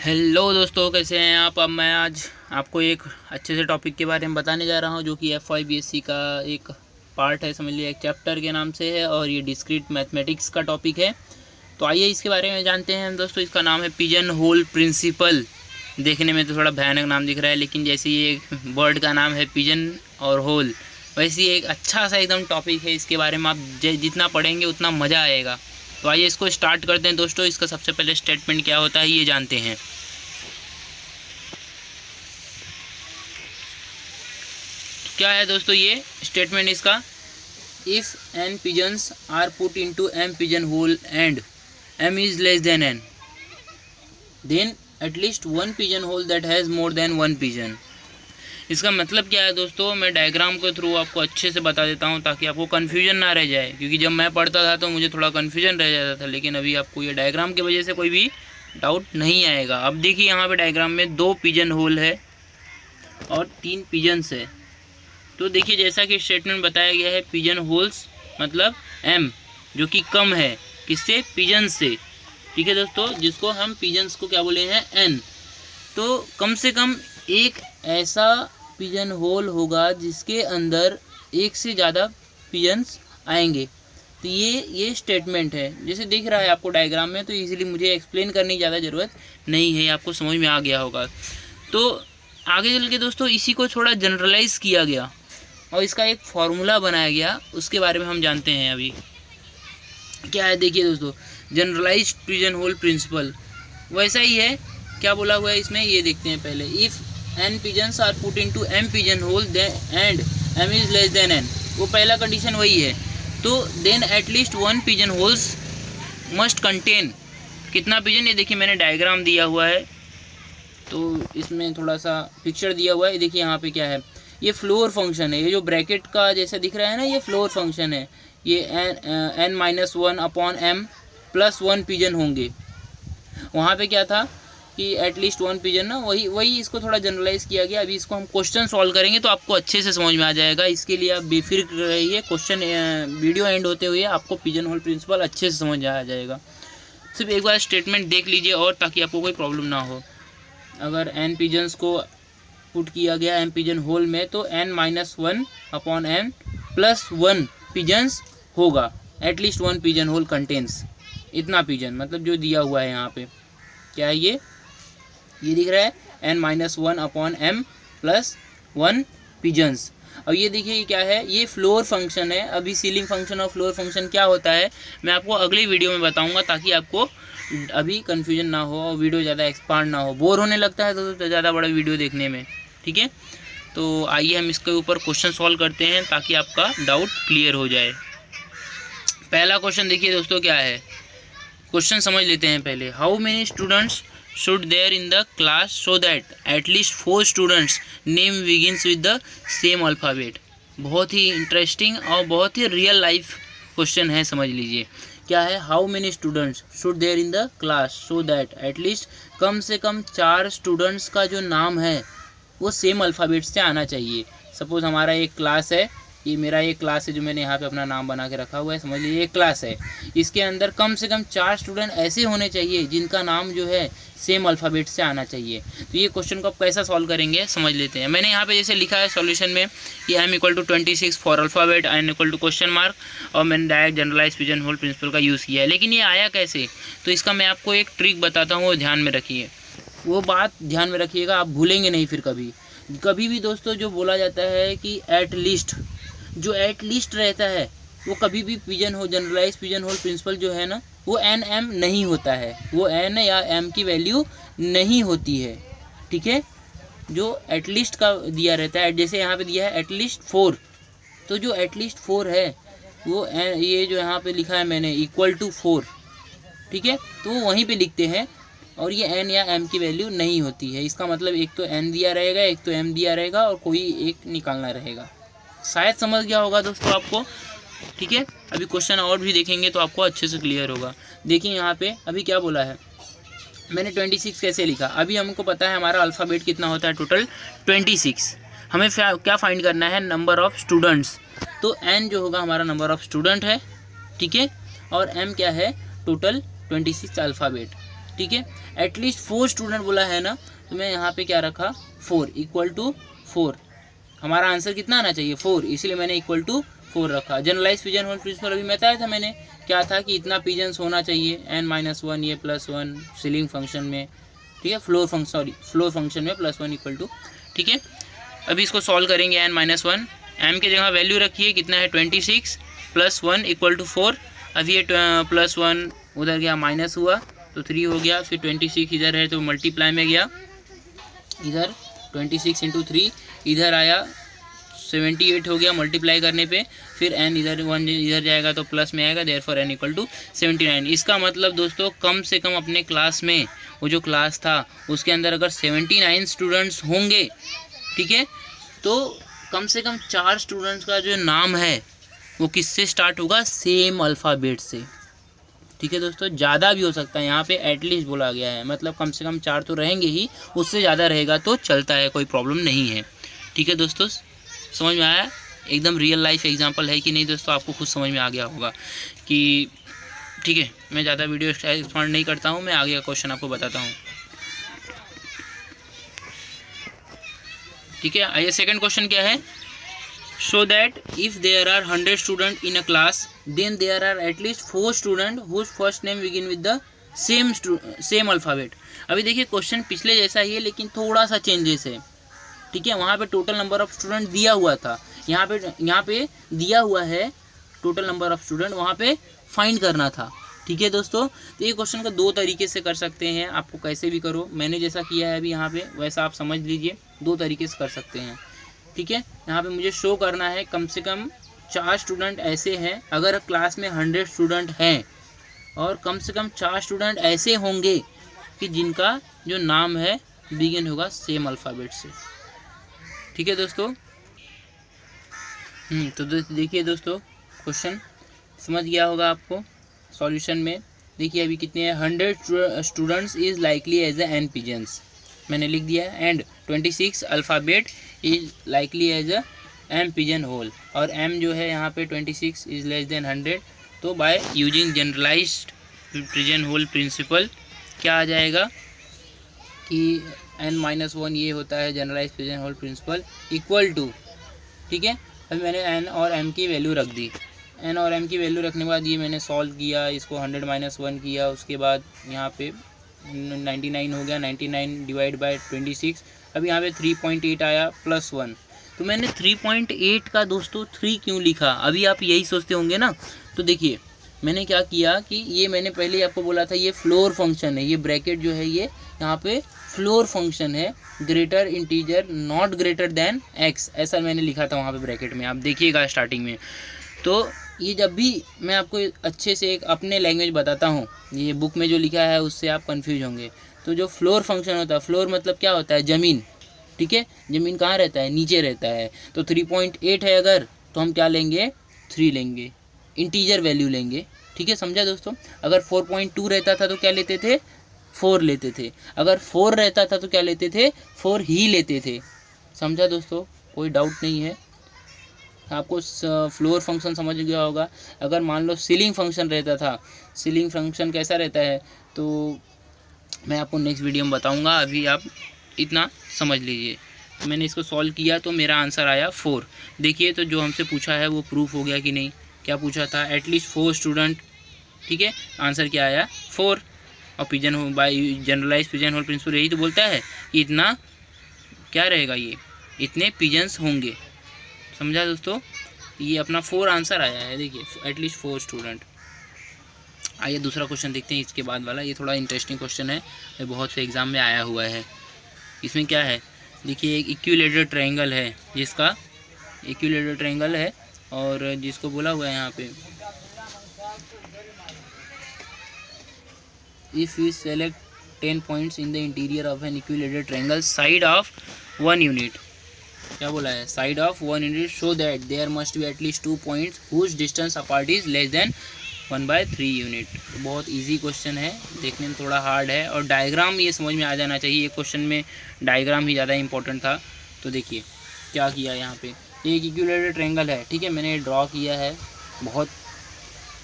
Hello दोस्तों, कैसे हैं आप। अब मैं आज आपको एक अच्छे से टॉपिक के बारे में बताने जा रहा हूं जो कि FYBSC का एक पार्ट है, समझ लिया, एक चैप्टर के नाम से है और ये डिस्क्रीट मैथमेटिक्स का टॉपिक है। तो आइए इसके बारे में जानते हैं हम दोस्तों। इसका नाम है पिजन होल प्रिंसिपल। देखने में तो थोड़ा भयानक नाम दिख रहा है, लेकिन जैसे ये बर्ड का नाम है पिजन और होल, वैसे ही एक अच्छा सा एकदम टॉपिक है। इसके बारे में आप जितना पढ़ेंगे उतना मज़ा आएगा। तो आइए इसको स्टार्ट करते हैं दोस्तों। इसका सबसे पहले स्टेटमेंट क्या होता है ये जानते हैं। क्या है दोस्तों ये स्टेटमेंट इसका, if n pigeons are put into m pigeon hole and m is less than n, then at least one pigeon hole that has more than one pigeon। इसका मतलब क्या है दोस्तों, मैं डायग्राम के थ्रू आपको अच्छे से बता देता हूँ ताकि आपको कन्फ्यूजन ना रह जाए, क्योंकि जब मैं पढ़ता था तो मुझे थोड़ा कन्फ्यूजन रह जाता था, लेकिन अभी आपको ये डायग्राम की वजह से कोई भी डाउट नहीं आएगा। अब देखिए यहाँ पे डायग्राम में 2 पिजन होल है और 3 पिजन्स है। तो देखिए जैसा कि स्टेटमेंट बताया गया है, पिजन होल्स मतलब m जो कि कम है किससे, पिजन से। ठीक है दोस्तों, जिसको हम पिजन्स को क्या बोले हैं, n। तो कम से कम एक ऐसा पिजन होल होगा जिसके अंदर एक से ज़्यादा पिजन्स आएंगे। तो ये स्टेटमेंट है, जैसे दिख रहा है आपको डायग्राम में। तो इजीली मुझे एक्सप्लेन करने की ज़्यादा ज़रूरत नहीं है, आपको समझ में आ गया होगा। तो आगे चल के दोस्तों इसी को थोड़ा जनरलाइज किया गया और इसका एक फार्मूला बनाया गया, उसके बारे में हम जानते हैं अभी क्या है। देखिए दोस्तों, जनरलाइज्ड पिजन होल प्रिंसिपल वैसा ही है। क्या बोला हुआ है इसमें ये देखते हैं पहले। If n pigeons are put into m pigeon hole and m is less than n, वो पहला कंडीशन वही है। तो then at least one pigeon holes must contain कितना पिजन, ये देखिए मैंने डायग्राम दिया हुआ है, तो इसमें थोड़ा सा पिक्चर दिया हुआ है। देखिए यहाँ पे क्या है, ये फ्लोर फंक्शन है। ये जो ब्रैकेट का जैसा दिख रहा है ना, ये फ्लोर फंक्शन है। ये n-1 upon m plus 1 pigeon होंगे। वहाँ पे क्या था कि एटलीस्ट 1 पिजन ना, वही इसको थोड़ा जनरलाइज किया गया। अभी इसको हम क्वेश्चन सॉल्व करेंगे तो आपको अच्छे से समझ में आ जाएगा। इसके लिए आप बेफिक्र रहिए, क्वेश्चन वीडियो एंड होते हुए आपको पिजन होल प्रिंसिपल अच्छे से समझ में आ जाएगा। सिर्फ एक बार स्टेटमेंट देख लीजिए और, ताकि आपको कोई प्रॉब्लम ना हो। अगर n पिजन्स को पुट किया गया m पिजन होल में, तो n-1 upon m plus 1 pigeons होगा। एटलीस्ट 1 पिजन होल कंटेन्स इतना पिजन, मतलब जो दिया हुआ है यहाँ पे क्या है, ये दिख रहा है n-1 upon m plus 1 pigeons. अब ये देखिए ये क्या है, ये फ्लोर फंक्शन है। अभी सीलिंग फंक्शन और फ्लोर फंक्शन क्या होता है मैं आपको अगली वीडियो में बताऊंगा, ताकि आपको अभी कन्फ्यूजन ना हो और वीडियो ज़्यादा एक्सपांड ना हो। बोर होने लगता है तो ज़्यादा बड़ा वीडियो देखने में। ठीक है, तो आइए हम इसके ऊपर क्वेश्चन सॉल्व करते हैं ताकि आपका डाउट क्लियर हो जाए। पहला क्वेश्चन देखिए दोस्तों क्या है, क्वेश्चन समझ लेते हैं पहले। How many students should there in the class so that at least 4 students name begins with the same alphabet. बहुत ही इंटरेस्टिंग और बहुत ही रियल लाइफ क्वेश्चन है, समझ लीजिए। क्या है, how many students should there in the class so that at least कम से कम 4 स्टूडेंट्स का जो नाम है वो सेम अल्फ़ाबेट से आना चाहिए। सपोज़ हमारा एक क्लास है, ये मेरा एक क्लास है जो मैंने यहाँ पे अपना नाम बना के रखा हुआ है, समझ लीजिए एक क्लास है। इसके अंदर कम से कम 4 स्टूडेंट ऐसे होने चाहिए जिनका नाम जो है सेम अल्फ़ाबेट से आना चाहिए। तो ये क्वेश्चन को आप कैसा सॉल्व करेंगे समझ लेते हैं। मैंने यहाँ पे जैसे लिखा है सॉल्यूशन में कि m = 26 for alphabet, n = question mark, और मैंने direct generalise pigeon hole principle का यूज़ किया है। लेकिन ये आया कैसे, तो इसका मैं आपको एक ट्रिक बताता हूँ, वो ध्यान में रखिए। वो बात ध्यान में रखिएगा, आप भूलेंगे नहीं फिर कभी भी दोस्तों। जो बोला जाता है कि एट लीस्ट, जो एट लीस्ट रहता है वो कभी भी पिजन हो जनरलाइज पिजन होल प्रिंसिपल जो है ना, वो n-m नहीं होता है, वो n या m की वैल्यू नहीं होती है। ठीक है, जो एटलीस्ट का दिया रहता है, जैसे यहाँ पे दिया है एटलीस्ट 4, तो जो एटलीस्ट 4 है वो ये जो यहाँ पे लिखा है मैंने इक्वल टू 4, ठीक है, तो वो वहीं पे लिखते हैं। और ये n या m की वैल्यू नहीं होती है। इसका मतलब एक तो n दिया रहेगा, एक तो m दिया रहेगा, और कोई एक निकालना रहेगा। शायद समझ गया होगा दोस्तों आपको। ठीक है, अभी क्वेश्चन और भी देखेंगे तो आपको अच्छे से क्लियर होगा। देखिए यहाँ पे अभी क्या बोला है, मैंने 26 कैसे लिखा। अभी हमको पता है हमारा अल्फ़ाबेट कितना होता है, टोटल 26। हमें क्या फाइंड करना है, नंबर ऑफ़ स्टूडेंट्स। तो n जो होगा हमारा नंबर ऑफ़ स्टूडेंट है, ठीक है, और m क्या है, टोटल 26 अल्फ़ाबेट। ठीक है, एटलीस्ट 4 स्टूडेंट बोला है ना, तो मैं यहाँ पे क्या रखा 4 इक्वल टू 4, हमारा आंसर कितना आना चाहिए 4, इसलिए मैंने इक्वल टू 4 रखा। जनरलाइज पिजन होल प्रिंसिपल अभी बताया था मैंने, क्या था कि इतना पिजन्स होना चाहिए n-1 ये +1 सीलिंग फंक्शन में, ठीक है, फ्लोर फंक्शन में +1 इक्वल टू, ठीक है। अभी इसको सॉल्व करेंगे n-1, m के जगह वैल्यू रखिए, कितना है 26 +1 इक्वल टू 4। अभी ये +1 उधर गया माइनस हुआ तो 3 हो गया, फिर 26 इधर है तो मल्टीप्लाई में गया, इधर 26 × 3 इधर आया 78 हो गया मल्टीप्लाई करने पे, फिर n इधर 1 इधर जाएगा तो प्लस में आएगा, देयरफॉर n इक्वल टू 79। इसका मतलब दोस्तों कम से कम अपने क्लास में, वो जो क्लास था उसके अंदर अगर 79 स्टूडेंट्स होंगे, ठीक है, तो कम से कम 4 स्टूडेंट्स का जो नाम है वो किससे स्टार्ट होगा, सेम अल्फ़ाबेट से, ठीक है दोस्तों। ज़्यादा भी हो सकता है, यहाँ पे एटलीस्ट बोला गया है, मतलब कम से कम 4 तो रहेंगे ही, उससे ज़्यादा रहेगा तो चलता है, कोई प्रॉब्लम नहीं है, ठीक है दोस्तों। समझ में आया, एकदम रियल लाइफ एग्जांपल है कि नहीं दोस्तों, आपको खुद समझ में आ गया होगा कि, ठीक है। मैं ज़्यादा वीडियो एक्सपांड नहीं करता हूँ, मैं आगे का क्वेश्चन आपको बताता हूँ, ठीक है। आइए सेकंड क्वेश्चन क्या है, show that if there are 100 student in a class then there are at least 4 student whose first name begin with the same alphabet. अभी देखिए क्वेश्चन पिछले जैसा ही है लेकिन थोड़ा सा चेंजेस है, ठीक है। वहाँ पे टोटल नंबर ऑफ़ स्टूडेंट दिया हुआ था, यहाँ पे दिया हुआ है टोटल नंबर ऑफ़ स्टूडेंट, वहाँ पे फाइंड करना था, ठीक है दोस्तों। तो ये क्वेश्चन को 2 तरीके से कर सकते हैं, आपको कैसे भी करो, मैंने जैसा किया है अभी यहाँ पे वैसा आप समझ लीजिए, 2 तरीके से कर सकते हैं, ठीक है। यहाँ पे मुझे शो करना है कम से कम 4 स्टूडेंट ऐसे हैं, अगर क्लास में 100 स्टूडेंट हैं और कम से कम 4 स्टूडेंट ऐसे होंगे कि जिनका जो नाम है बिगिन होगा सेम अल्फ़ाबेट से, ठीक है दोस्तों। तो देखिए दोस्तों क्वेश्चन समझ गया होगा आपको। सॉल्यूशन में देखिए अभी कितने हैं, 100 students is likely as a n pigeons, मैंने लिख दिया है, and 26 alphabet is likely as a m pigeon hole, और m जो है यहाँ पे 26 इज़ लेस देन 100, तो by using generalised pigeon hole principle क्या आ जाएगा कि n-1 ये होता है generalised pigeon hole principle equal to, ठीक है। अभी मैंने n और m की वैल्यू रख दी, n और m की वैल्यू रखने के बाद ये मैंने सॉल्व किया, इसको 100 - 1 किया, उसके बाद यहाँ पे 99 हो गया, 99 डिवाइड बाय 26, अब यहाँ पे 3.8 आया +1। तो मैंने 3.8 का दोस्तों 3 क्यों लिखा, अभी आप यही सोचते होंगे ना। तो देखिए मैंने क्या किया कि ये मैंने पहले ही आपको बोला था ये फ्लोर फंक्शन है, ये ब्रैकेट जो है ये यहाँ पे फ्लोर फंक्शन है, greater integer not greater than x, ऐसा मैंने लिखा था वहाँ पे ब्रैकेट में, आप देखिएगा स्टार्टिंग में। तो ये जब भी मैं आपको अच्छे से एक अपने लैंग्वेज बताता हूँ, ये बुक में जो लिखा है उससे आप कंफ्यूज होंगे। तो जो फ्लोर फंक्शन होता है, फ्लोर मतलब क्या होता है, ज़मीन, ठीक है। ज़मीन कहाँ रहता है, नीचे रहता है। तो 3.8 है अगर, तो हम क्या लेंगे 3 लेंगे, इंटीजर वैल्यू लेंगे, ठीक है, समझा दोस्तों। अगर 4.2 रहता था तो क्या लेते थे 4 लेते थे, अगर 4 रहता था तो क्या लेते थे 4 ही लेते थे, समझा दोस्तों, कोई डाउट नहीं है आपको। फ्लोर फंक्शन समझ गया होगा। अगर मान लो सीलिंग फंक्शन रहता था, सीलिंग फंक्शन कैसा रहता है तो मैं आपको नेक्स्ट वीडियो में बताऊंगा, अभी आप इतना समझ लीजिए। तो मैंने इसको सॉल्व किया तो मेरा आंसर आया 4। देखिए तो जो हमसे पूछा है वो प्रूफ हो गया कि नहीं, क्या पूछा था, एटलीस्ट 4 स्टूडेंट, ठीक है, आंसर क्या आया 4। और pigeon hole by generalise pigeon hole principle यही तो बोलता है कि इतना क्या रहेगा, ये इतने पिजन्स होंगे, समझा दोस्तों। ये अपना 4 आंसर आया है, देखिए एटलीस्ट 4 स्टूडेंट। आइए दूसरा क्वेश्चन देखते हैं इसके बाद वाला, ये थोड़ा इंटरेस्टिंग क्वेश्चन है, ये बहुत से एग्जाम में आया हुआ है। इसमें क्या है, देखिए एक इक्विलेटरल ट्रायंगल है, जिसका इक्विलेटरल ट्रायंगल है और जिसको बोला हुआ है यहाँ पे, if you select 10 points in the interior of an equilateral triangle side of 1 unit, क्या बोला है, side of 1 unit, show that there must be at least 2 points whose distance apart is less than 1/3 unit. तो बहुत easy question है, देखने में थोड़ा hard है, और डायग्राम ये समझ में आ जाना चाहिए, ये क्वेश्चन में डायग्राम ही ज़्यादा इंपॉर्टेंट था। तो देखिए क्या किया यहाँ पे, एक इक्विलेटरल ट्रायंगल है, ठीक है, मैंने ड्रॉ किया है बहुत,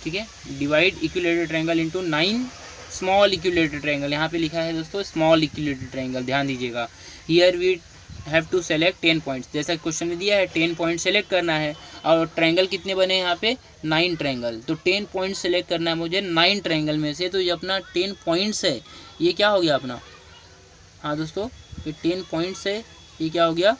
ठीक है। Divide equilateral triangle into 9 small equilateral triangle, यहाँ पे लिखा है दोस्तों स्मॉल इक्विलेटरल ट्रायंगल, ध्यान दीजिएगा। Here we have to select 10 points, जैसा क्वेश्चन में दिया है 10 पॉइंट सेलेक्ट करना है, और ट्रायंगल कितने बने हैं यहाँ पे 9 ट्रायंगल, तो 10 पॉइंट सेलेक्ट करना है मुझे 9 ट्रायंगल में से। तो ये अपना 10 पॉइंट्स है, ये क्या हो गया अपना, हाँ दोस्तों ये 10 पॉइंट्स है, ये क्या हो गया,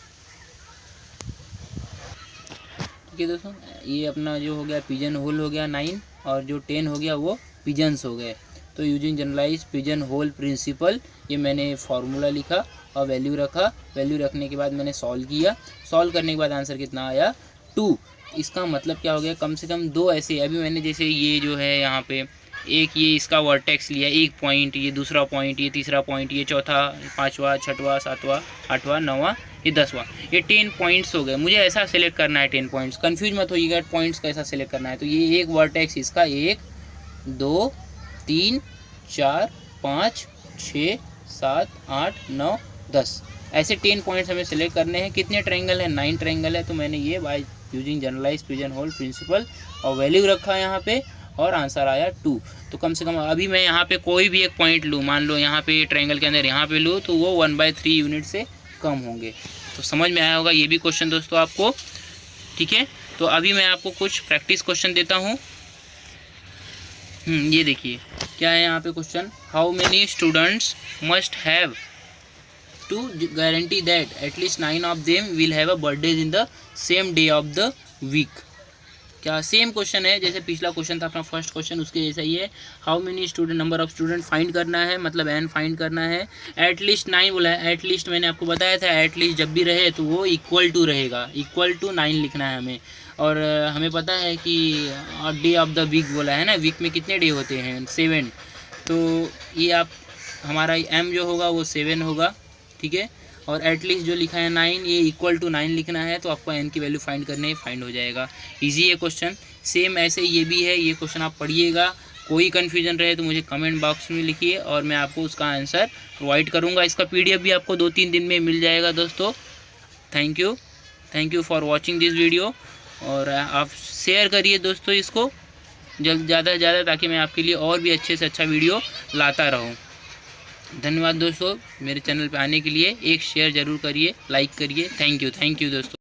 ठीक है दोस्तों, ये अपना जो हो गया पिजन होल हो गया 9, और जो 10 हो गया वो पिजन्स हो गए। तो using generalise pigeon hole principle, ये मैंने फार्मूला लिखा और वैल्यू रखा, वैल्यू रखने के बाद मैंने सॉल्व किया, सॉल्व करने के बाद आंसर कितना आया 2। इसका मतलब क्या हो गया, कम से कम 2 ऐसे, अभी मैंने जैसे ये जो है यहाँ पे एक ये इसका वर्टेक्स लिया 1 पॉइंट, ये दूसरा पॉइंट, ये तीसरा पॉइंट, ये चौथा, 5वां, 6वां, 7वां, 8वां, 9वां, ये 10वां, ये 10 पॉइंट्स हो गए। मुझे ऐसा सेलेक्ट करना है 10 पॉइंट्स, कन्फ्यूज मत होइएगा पॉइंट्स कैसा सेलेक्ट करना है। तो ये एक वर्टेक्स इसका 1 2 3 4 5 6 7 8 9 10, ऐसे 10 पॉइंट्स हमें सेलेक्ट करने हैं। कितने ट्रायंगल है, 9 ट्रायंगल है। तो मैंने ये by using generalise pigeon hole principle और वैल्यू रखा यहाँ पे, और आंसर आया 2। तो कम से कम अभी मैं यहाँ पे कोई भी एक पॉइंट लूँ, मान लो यहाँ पे ट्रायंगल के अंदर यहाँ पे लूँ, तो वो 1/3 यूनिट से कम होंगे। तो समझ में आया होगा ये भी क्वेश्चन दोस्तों आपको, ठीक है। तो अभी मैं आपको कुछ प्रैक्टिस क्वेश्चन देता हूँ। ये देखिए क्या है यहाँ पे question, how many students must have to guarantee that at least 9 of them will have a birthday in the same day of the week. क्या सेम क्वेश्चन है जैसे पिछला क्वेश्चन था अपना फर्स्ट क्वेश्चन, उसके जैसा ही है। How many student, number of student find करना है, मतलब n फाइंड करना है। एटलीस्ट 9 बोला है, एटलीस्ट मैंने आपको बताया था एटलीस्ट जब भी रहे तो वो इक्वल टू रहेगा, इक्वल टू 9 लिखना है हमें। और हमें पता है कि डे ऑफ द वीक बोला है ना, वीक में कितने डे होते हैं 7, तो ये आप हमारा m जो होगा वो 7 होगा, ठीक है। और एटलीस्ट जो लिखा है 9, ये इक्वल टू 9 लिखना है, तो आपको n की वैल्यू फाइंड करने ही फाइंड हो जाएगा। इजी है क्वेश्चन, सेम ऐसे ये भी है। ये क्वेश्चन आप पढ़िएगा, कोई कन्फ्यूजन रहे तो मुझे कमेंट बॉक्स में लिखिए और मैं आपको उसका आंसर प्रोवाइड करूँगा। इसका PDF भी आपको 2-3 दिन में मिल जाएगा दोस्तों। Thank you for watching this video, और आप शेयर करिए दोस्तों इसको ज़्यादा से ज़्यादा, ताकि मैं आपके लिए और भी अच्छे से अच्छा वीडियो लाता रहूँ। धन्यवाद दोस्तों, मेरे चैनल पे आने के लिए। एक शेयर ज़रूर करिए, लाइक करिए। थैंक यू दोस्तों।